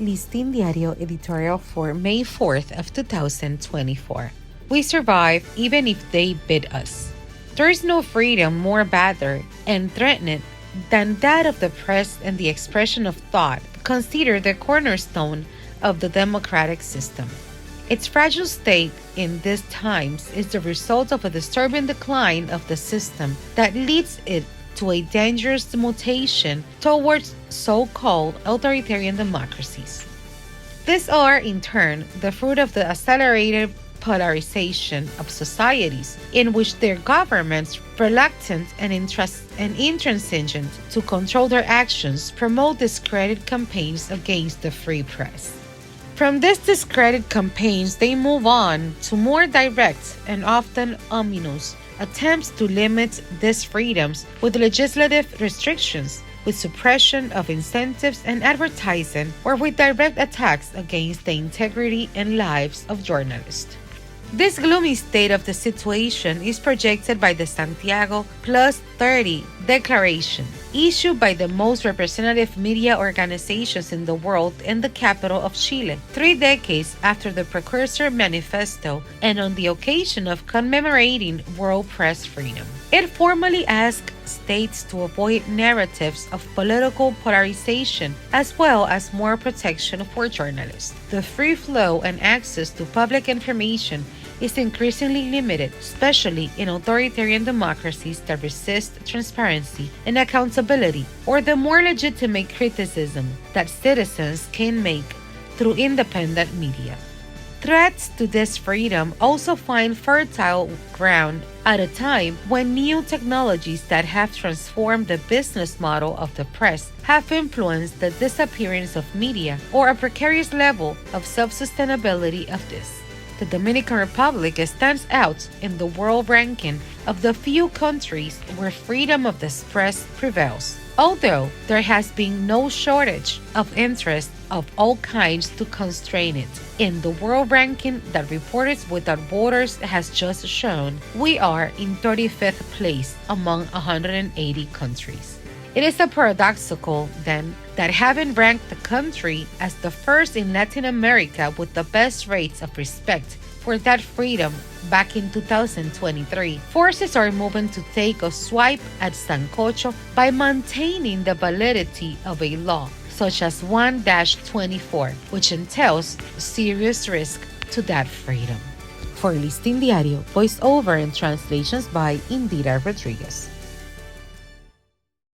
Listín Diario Editorial for May 4th of 2024. We survive even if they bid us. There is no freedom more battered and threatened than that of the press and the expression of thought, considered the cornerstone of the democratic system. Its fragile state in these times is the result of a disturbing decline of the system that leads it to a dangerous mutation towards so-called authoritarian democracies. These are, in turn, the fruit of the accelerated polarization of societies in which their governments, reluctant and intransigent to control their actions, promote discredit campaigns against the free press. From these discredit campaigns, they move on to more direct and often ominous attempts to limit these freedoms with legislative restrictions, with suppression of incentives and advertising, or with direct attacks against the integrity and lives of journalists. This gloomy state of the situation is projected by the Santiago Plus 30 Declaration, issued by the most representative media organizations in the world in the capital of Chile, 3 decades after the precursor manifesto and on the occasion of commemorating World Press Freedom. It formally asks states to avoid narratives of political polarization as well as more protection for journalists. The free flow and access to public information is increasingly limited, especially in authoritarian democracies that resist transparency and accountability, or the more legitimate criticism that citizens can make through independent media. Threats to this freedom also find fertile ground at a time when new technologies that have transformed the business model of the press have influenced the disappearance of media or a precarious level of self-sustainability of this. The Dominican Republic stands out in the world ranking of the few countries where freedom of the press prevails, although there has been no shortage of interest of all kinds to constrain it. In the world ranking that Reporters Without Borders has just shown, we are in 35th place among 180 countries. It is a paradoxical, then, that having ranked the country as the first in Latin America with the best rates of respect for that freedom back in 2023, forces are moving to take a swipe at Sancocho by maintaining the validity of a law, such as 1-24, which entails serious risk to that freedom. For Listín Diario, voiceover and translations by Indira Rodriguez.